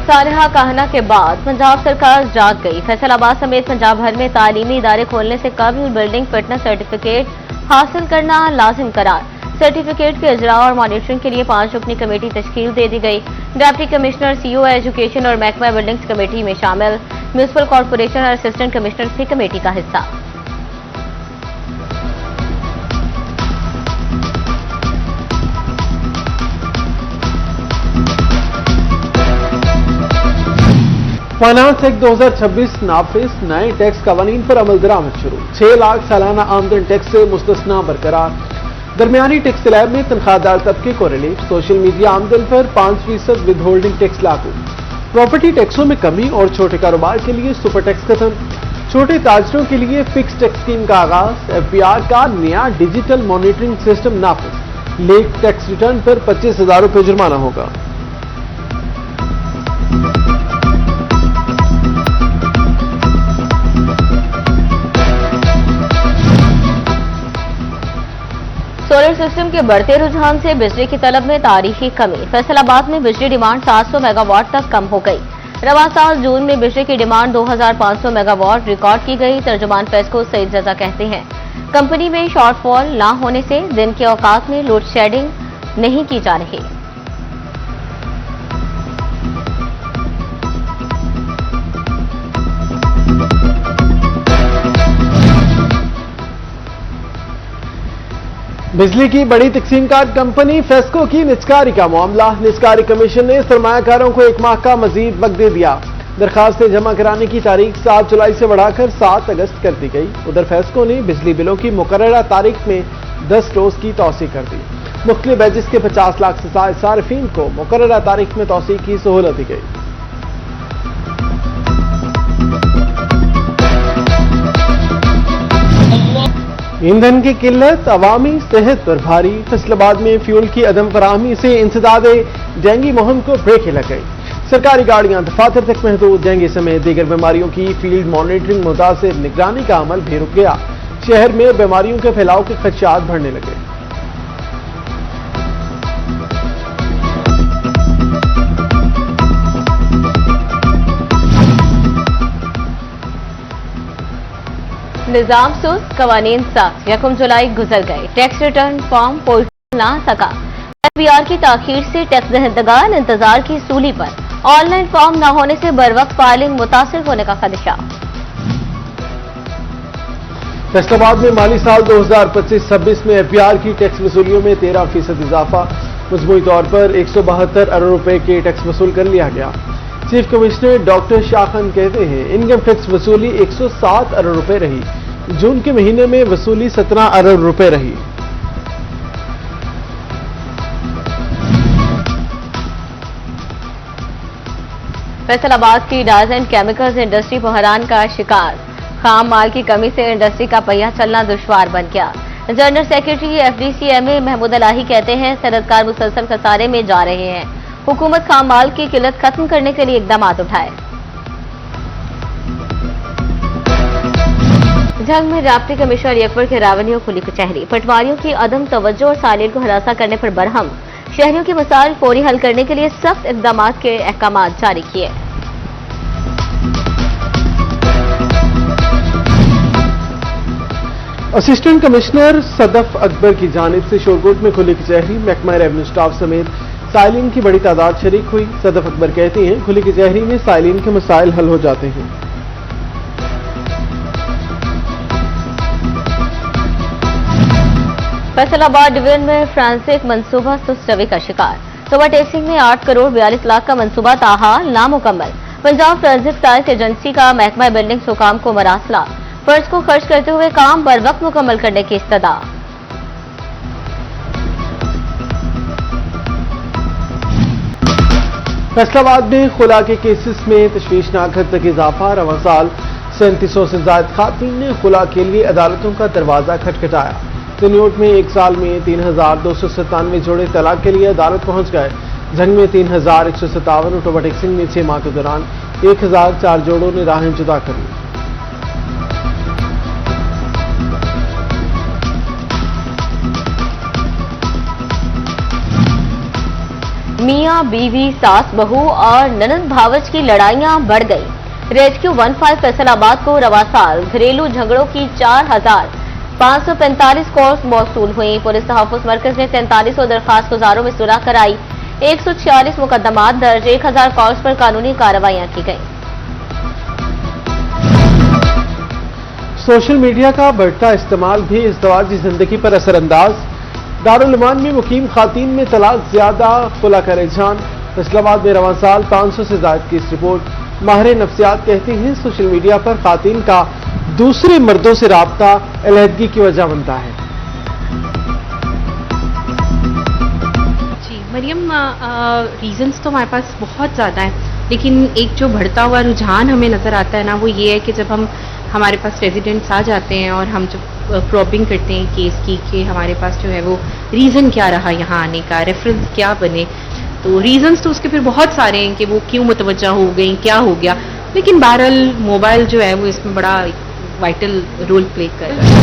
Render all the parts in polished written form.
सालिहा कहना के बाद पंजाब सरकार जाग गई। फैसलाबाद समेत पंजाब भर में तालीमी इदारे खोलने से कबल बिल्डिंग फिटनेस सर्टिफिकेट हासिल करना लाजिम करार। सर्टिफिकेट के इजरा और मॉनिटरिंग के लिए 5 रुकनी कमेटी तश्कील दे दी गई। डिप्टी कमिश्नर, सीईओ एजुकेशन और महकमा बिल्डिंग्स कमेटी में शामिल। म्यूनिसिपल कॉर्पोरेशन और असिस्टेंट कमिश्नर भी कमेटी का हिस्सा। फाइनेंस एक्ट 2026 नाफिज। नए टैक्स कवानीन पर अमल दरामद शुरू। 6 लाख सालाना आमदन टैक्स से मुस्तस्ना बरकरार। दरमियानी टैक्स स्लैब में तनख्वाहदार तबके को रिलीफ। सोशल मीडिया आमदन पर 5% विद होल्डिंग टैक्स लागू। प्रॉपर्टी टैक्सों में कमी और छोटे कारोबार के लिए सुपर टैक्स खत्म। छोटे ताजरों के लिए फिक्स टैक्स स्कीम का आगाज। एफबीआर का नया डिजिटल मॉनिटरिंग सिस्टम नाफिज। लेट टैक्स रिटर्न पर 25,000 रुपये जुर्माना होगा। सोलर सिस्टम के बढ़ते रुझान से बिजली की तलब में तारीखी कमी। फैसलाबाद में बिजली डिमांड 700 मेगावाट तक कम हो गई। रवां साल जून में बिजली की डिमांड 2500 मेगावाट रिकॉर्ड की गई। तर्जुमान फेस्को सईद रजा कहते हैं, कंपनी में शॉर्टफॉल न होने से दिन के औकात में लोड शेडिंग नहीं की जा रही। बिजली की बड़ी तकसीम कार कंपनी फेस्को की निजकारी का मामला। निजकारी कमीशन ने सरमायाकारों को 1 माह का मजीद वक्त दे दिया। दरखास्तें जमा कराने की तारीख 7 जुलाई से बढ़ाकर 7 अगस्त कर दी गई। उधर फेस्को ने बिजली बिलों की मुकर्ररा तारीख में 10 रोज की तौसीह कर दी। मुख्तलिफ बैजेस के 50 लाख से ज्यादा सार्फिन को मुकर्ररा तारीख में तौसीह की सहूलत दी गई। ईंधन की किल्लत अवामी सेहत पर भारी। फैसलाबाद में फ्यूल की अदम फराहमी से इंसदादे डेंगू मुहिम को ब्रेक लग गई। सरकारी गाड़ियां दफातर तक महदूद। डेंगू समेत दीगर बीमारियों की फील्ड मॉनिटरिंग मुतासिर निगरानी का अमल भी रुक गया। शहर में बीमारियों के फैलाव के खदशात बढ़ने लगे। निजाम सुस्त, कवानीन सख्त। 1 जुलाई गुजर गए। टैक्स रिटर्न फॉर्म पोर्टल ना सका। एफबीआर की ताखीर से टैक्स दहंदगान इंतजार की सूली पर। ऑनलाइन फॉर्म न होने से बरवक्त फाइलिंग मुतासिर होने का खदशा। फैसलाबाद में माली साल 2025-26 में एफबीआर की टैक्स वसूलियों में 13% इजाफा। मजमूई तौर पर 172 अरब रुपए के टैक्स वसूल कर लिया गया। चीफ कमिश्नर डॉक्टर शाखन कहते हैं, इनकम टैक्स वसूली 107 अरब रुपए रही। जून के महीने में वसूली 17 अरब रुपए रही। फैसलाबाद की डाइज एंड केमिकल्स इंडस्ट्री बहरान का शिकार। खाम माल की कमी से इंडस्ट्री का पहिया चलना दुश्वार बन गया। जनरल सेक्रेटरी एफडीसीएमए महमूद अलाही कहते हैं, सनतकार मुसलसल खसारे में जा रहे हैं। हुकूमत खाम माल की किल्लत खत्म करने के लिए इकदाम उठाए। जंग में डिप्टी कमिश्नर अकबर के रावनियों खुली कचहरी। पटवारियों की अदम तवज्जो और सालिर को हरासा करने पर बरहम। शहरियों की मसाइल फौरी हल करने के लिए सख्त इकदाम के अहकाम जारी किए। असिस्टेंट कमिश्नर सदफ अकबर की जानिब से शोरकोट में खुली कचहरी। महकमा रेवेन्यू स्टाफ समेत साइलिन की बड़ी तादाद शरीक हुई। सदफ अकबर कहती हैं, खुली कचहरी में साइलिन के मसाइल हल हो जाते हैं। फैसलाबाद डिवीजन में फ्रांसिक मंसूबा सुस्त रवि का शिकार। सुबह टेक्सिंग में 8 करोड़ 42 लाख का मंसूबा ताहाल नामुकम्मल। पंजाब ट्रांजिट साइंस एजेंसी का महकमा बिल्डिंग्स हुकाम को मरासला। फर्ज को खर्च करते हुए काम बर वक्त मुकम्मल करने की इस्तदा। फैसलाबाद में खुला के केसेस में तशवीशनाक हद तक इजाफा। रवां साल 3700 से ज्यादा खातून ने खुला के लिए अदालतों का दरवाजा खटखटाया। सिन्योट में 1 साल में 3297 जोड़े तलाक के लिए अदालत पहुंच गए। जंग में 3157 और टोबाटेक सिंह में 6 माह के दौरान 1004 जोड़ों ने राहें जुदा कर ली। मियां बीवी, सास बहू और ननद भावच की लड़ाइयां बढ़ गई। रेस्क्यू 15 फैसलाबाद को रवा साल घरेलू झगड़ों की 4,545 कॉल्स मौसूल हुई। पुलिस तहफ्फुज मरकज ने 4300 दरखास्त गुजारों में सुलह कराई। 146 मुकदमात दर्ज, 1000 कॉल्स पर कानूनी कार्रवाइयां की गई। सोशल मीडिया का बढ़ता इस्तेमाल भी इज़्दवाजी जिंदगी पर असरअंदाज। दारुल ईमान में मुकीम खातीन में तलाक ज्यादा, खुला का रुझान। फैसलाबाद में रवां साल 500 से ज्यादा की इस रिपोर्ट। माहिर नफ्सियात कहती हैं सोशल मीडिया पर खातीन का दूसरे मर्दों से राब्ता अलहदगी की वजह बनता है। जी मरियम, रीजंस तो हमारे पास बहुत ज़्यादा हैं, लेकिन एक जो बढ़ता हुआ रुझान हमें नज़र आता है ना, वो ये है कि जब हमारे पास रेजिडेंट्स आ जाते हैं और हम जब प्रॉबिंग करते हैं केस की कि हमारे पास जो है वो रीज़न क्या रहा यहाँ आने का, रेफरेंस क्या बने, तो रीजंस तो उसके फिर बहुत सारे हैं कि वो क्यों मुतवज्जा हो गई, क्या हो गया, लेकिन बहरहाल मोबाइल जो है वो इसमें बड़ा वाइटल रोल प्ले कर रहा है।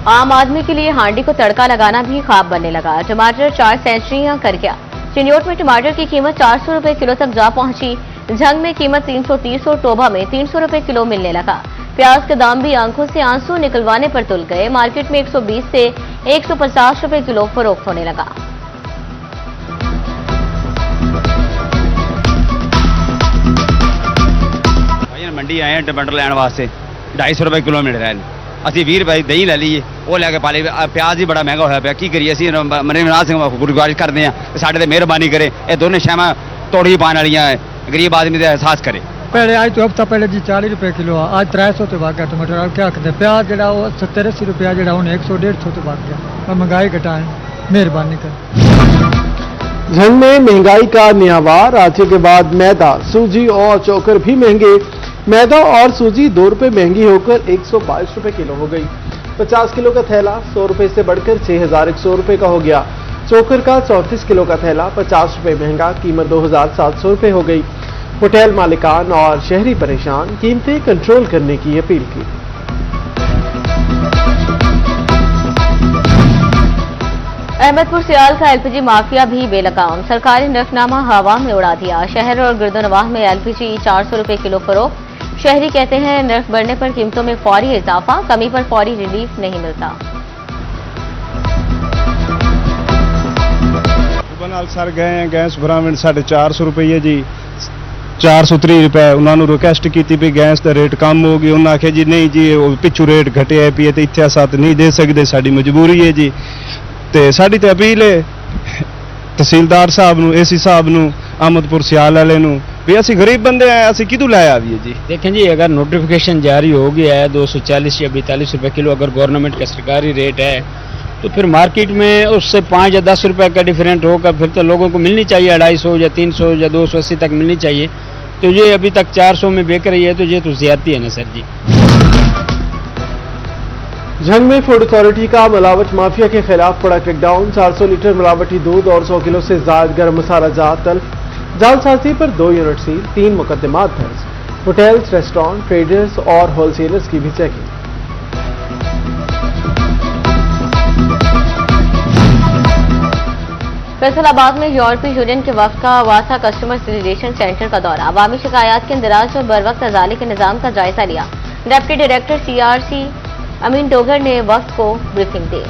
आम आदमी के लिए हांडी को तड़का लगाना भी ख्वाब बनने लगा। टमाटर 4 सेंचुरियां कर गया। चिन्योट में टमाटर की कीमत 400 रुपए किलो तक जा पहुंची। झंग में कीमत 330 और टोभा में 300 रुपए किलो मिलने लगा। प्याज के दाम भी आंखों से आंसू निकलवाने पर तुल गए। मार्केट में 120 से 150 रुपए किलो फरोख्त होने लगा। मंडी आए हैं टमाटर लैन वास्ते, 250 रुपए किलो मिल रहा है। ਅਸੀਂ 20 रुपए दही ले लीए, वो लैके पा ली। प्याज ही बड़ा महंगा होया पिया, की करिए। ਅਸੀਂ ਮਨਰਾਜ ਸਿੰਘ ਗੁਰਗੁਜ਼ਾਰਿਸ਼ ਕਰਦੇ हैं ਸਾਡੇ ਤੇ ਮਿਹਰਬਾਨੀ करे, ये दोनों ਸ਼ੈਵਾਂ ਤੋੜੀ ਪਾਣ ਵਾਲੀਆਂ ਹੈ, गरीब आदमी ਦਾ एहसास करे। पहले आज तो हफ्ता पहले जी 40 रुपए किलो आ, आज 300 तो भाग गया टमाटर। अब क्या करते, प्याज जरा 70-80 रुपया जरा 100-150 तो भाग गया। और महंगाई घटाएं, मेहरबानी कर। झंग में महंगाई का न्यावार। आटे के बाद मैदा, सूजी और चोकर भी महंगे। मैदा और सूजी 2 रुपए महंगी होकर 122 रुपए किलो हो गई। 50 किलो का थैला 100 रुपए से बढ़कर 6100 रुपए का हो गया। चोकर का 34 किलो का थैला 50 रुपए महंगा, कीमत 2700 रुपए हो गई। होटल मालिकान और शहरी परेशान, कीमतें कंट्रोल करने की अपील की। अहमदपुर सियाल का एलपीजी माफिया भी बेलगाम। सरकारी नफनामा हवा में उड़ा दिया। शहर और गिरदोनवाह में एलपीजी 400 रुपए किलो फरोख्त। शहरी कहते हैं नर्फ बढ़ने पर कीमतों में फौरी इजाफा, कमी पर फौरी रिलीफ नहीं मिलता। सर गए हैं गैस भरावन 450 रुपये जी, 430 रुपए। उन्होंने रिक्वेस्ट की भी गैस का रेट कम हो गई, उन्होंने आखे जी नहीं जी पिछू रेट घटे है पी तो इतने साथ नहीं दे सकते, साड़ी मजबूरी है जी। तो साड़ी तो अपील है तहसीलदार साहब नूं, एसी साहब नूं, अहमदपुर सियाल वाले नूं भी असी गरीब बंदे हैं, असी कितों लाया भी है जी। देखें जी, अगर नोटिफिकेशन जारी हो गया है 240 या 42 रुपए किलो अगर गवर्नमेंट का सरकारी रेट है, तो फिर मार्केट में उससे 5 या 10 रुपए का डिफरेंट होगा, फिर तो लोगों को मिलनी चाहिए 250 या 300 या 280 तक मिलनी चाहिए। तो ये अभी तक 400 में बिक रही है, तो ये तो ज्यादती है ना सर जी। झंग में फूड अथॉरिटी का मिलावट माफिया के खिलाफ पड़ा क्रैकडाउन। 400 लीटर मिलावटी दूध और 100 किलो से ज्यादा गर्म मसाला जात तल्फ। जालसाजी पर 2 यूनिट सील, 3 मुकदमात दर्ज। होटल्स, रेस्टोरेंट, ट्रेडर्स और होलसेलर्स की भी चेकिंग। फैसलाबाद में यूरोपीय यूनियन के वक्त का वासा कस्टमर रिलेशन सेंटर का दौरा। अवामी शिकायत के इंदराज और बर वक्त अजाले के निजाम का जायजा लिया। डिप्टी डायरेक्टर सीआरसी अमीन डोगर ने वक्त को ब्रीफिंग दी।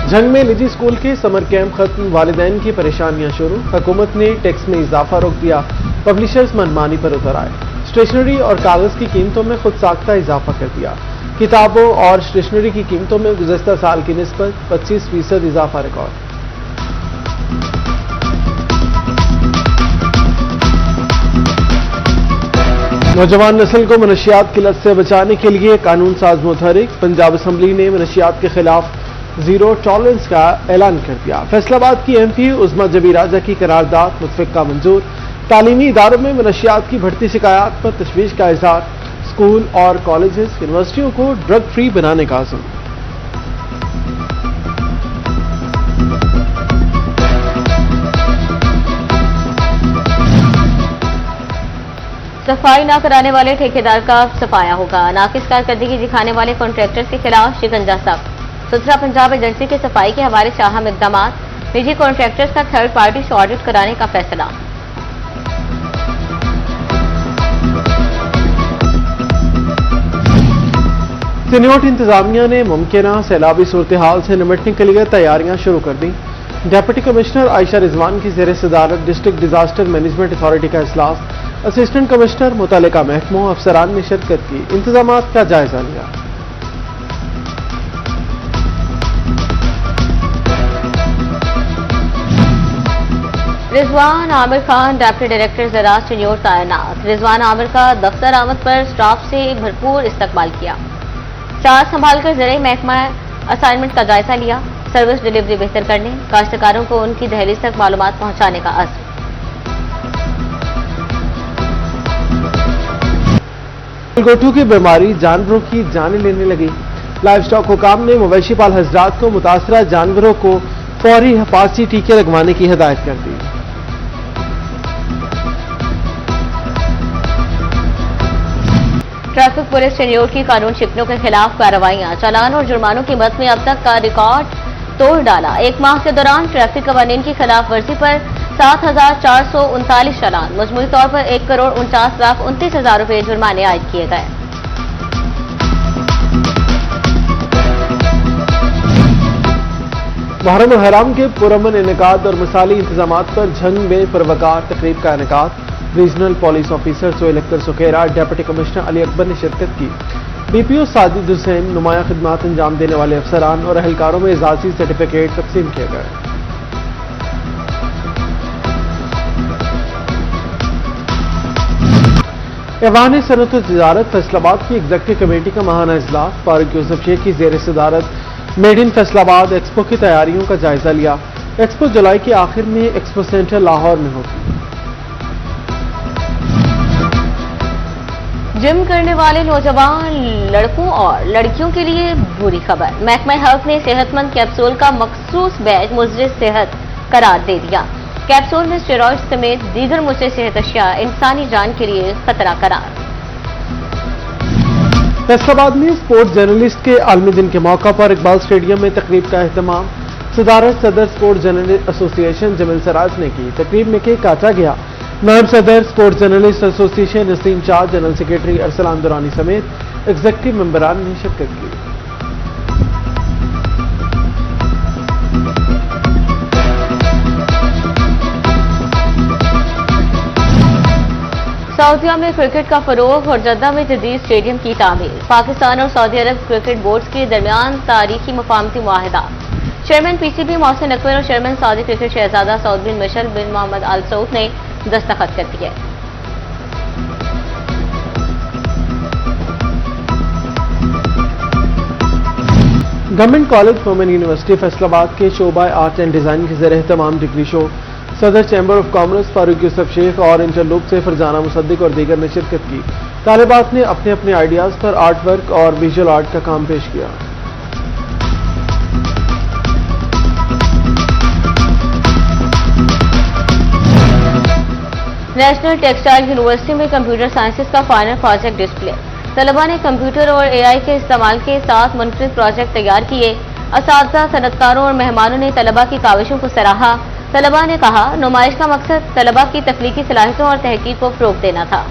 झंग में निजी स्कूल के समर कैंप खत्म, वालिदैन की परेशानियां शुरू। हुकूमत ने टैक्स में इजाफा रोक दिया, पब्लिशर्स मनमानी पर उतर आए। स्टेशनरी और कागज की कीमतों में खुद साख्ता इजाफा कर दिया। किताबों और स्टेशनरी की कीमतों में गुज़श्ता साल की निस्बत 25% इजाफा रिकॉर्ड। नौजवान नस्ल को मनशियात की लत से बचाने के लिए कानून साज मुतहरिक। पंजाब असम्बली ने मनशियात के खिलाफ जीरो टॉलरेंस का ऐलान कर दिया। फैसलाबाद की MP उज़मा जबी राजा की करारदाद मुतफ़िक़ा मंजूर। तालीमी इदारों में मनशियात की बढ़ती शिकायत पर तशवीश का इज़हार। स्कूल और कॉलेजेस, यूनिवर्सिटियों को ड्रग फ्री बनाने का अज़्म। सफाई न कराने वाले ठेकेदार का सफाया होगा। नाकिस कारकर्दगी दिखाने वाले कॉन्ट्रैक्टर्स के खिलाफ शिकंजा सख्त। सुथरा पंजाब एजेंसी की सफाई के हवाले से अहम इकदाम, निजी कॉन्ट्रैक्टर्स का थर्ड पार्टी से ऑडिट कराने का फैसला। सिन्योट इंतजामिया ने मुमकिन सैलाबी सूरत हाल से निपटने के लिए तैयारियां शुरू कर दी। डिप्टी कमिश्नर आयशा रिजवान की ज़ेर सदारत डिस्ट्रिक्ट डिजास्टर मैनेजमेंट अथॉरिटी का इजलास, असिस्टेंट कमिश्नर मुतल्लिका महकमों अफसरान ने शिरकत की, इंतजामात का जायजा लिया। रिजवान आमिर खान डिप्टी डायरेक्टर ज़राअत सिन्योट तैनात। रिजवान आमिर का दफ्तर आमद पर स्टाफ से भरपूर इस्तकबाल किया। चार्ज संभालकर ज़राई महकमा असाइनमेंट का जायजा लिया। सर्विस डिलीवरी बेहतर करने, काश्तकारों को उनकी दहलीज तक मालूमात पहुंचाने का अज़्म। गलगोटू की बीमारी जानवरों की जानें लेने लगी। लाइव स्टॉक हुकाम ने मवेशी पाल हजरात को मुतासरा जानवरों को फौरी हिफाजती टीके लगवाने की हिदायत कर दी। ट्रैफिक पुलिस सिन्योट की कानून शिकनों के खिलाफ कार्रवाइयां, चालान और जुर्मानों की मद में अब तक का रिकॉर्ड तोड़ डाला। एक माह के दौरान ट्रैफिक कवानीन की खिलाफ वर्जी पर 7,439 चालान, मजमूई तौर पर 1,49,29,000 रुपए जुर्माने आयद किए गए। मुहर्रम हराम के पुरअमन इनेकाद और मिसाली इंतजामात पर झंग में पुरवकार तकरीब का इनेकाद। Regional police officer Sohail Akhtar Sukhera, deputy commissioner Ali Akbar ने शिरकत की। BPO साजिद हुसैन, नुमाया खिदमात अंजाम देने वाले अफसरान और एहलकारों में एजाजी सर्टिफिकेट तकसीम किए गए। ऐवान सनअत व तिजारत फैसलाबाद की एग्जीक्यूटिव कमेटी का माहाना इजलास, फारूक यूसुफ शेख की ज़ेर सदारत मेड इन फैसलाबाद एक्सपो की तैयारियों का जायजा लिया। एक्सपो जुलाई के आखिर में एक्सपो सेंटर लाहौर में होगी। जिम करने वाले नौजवान लड़कों और लड़कियों के लिए बुरी खबर, महकमा हेल्थ ने सेहतमंद कैप्सूल का मखसूस बैच मुज़र सेहत करार दे दिया। कैप्सूल में स्टेरॉइड्स समेत दीगर मुज़र सेहत अशिया इंसानी जान के लिए खतरा करार। फैसलाबाद में स्पोर्ट्स जर्नलिस्ट के आलमी दिन के मौका पर इकबाल स्टेडियम में तकरीब का एहतमाम, सदारत सदर sports journalist association Jameel Siraj ने की। तकरीब में केक काटा गया। नायब सदर sports journalist association Naseem Shah, general secretary Arsalan Durrani समेत एग्जीक्यूटिव मेंबरान ने शिरकत की। सऊदीया में क्रिकेट का फरोग और जद्दा में जदीद स्टेडियम की तामीर। पाकिस्तान और सऊदी अरब क्रिकेट बोर्ड्स के दरमियान तारीखी मुफाहमती मुआहिदा। चेयरमैन PCB मोहसिन अकबर और चेयरमैन सऊदी क्रिकेट शहजादा Saud bin Mishal bin Mohammed Al Saud ने दस्तखत कर दिए। Government college women university Faisalabad के शोबा आर्ट एंड डिजाइन के ज़ेर एहतमाम डिग्री शो, सदर chamber of commerce Farooq Yousuf Sheikh और इंटरलूप से फरजाना मुसद्दिक और दीगर ने शिरकत की। तालिबात ने अपने अपने आइडियाज पर आर्ट वर्क और विजुअल आर्ट का काम पेश किया। नेशनल टेक्सटाइल यूनिवर्सिटी में कंप्यूटर साइंसेज का फाइनल प्रोजेक्ट डिस्प्ले। तलबा ने कंप्यूटर और AI के इस्तेमाल के साथ मुनफरिद प्रोजेक्ट तैयार किए। असातिज़ा, सनअतकारों और मेहमानों ने तलबा की काविशों को सराहा। तलबा ने कहा, नुमाइश का मकसद तलबा की तख्लीकी सलाहियतों और तहकीक को फ़रोग़ देना था।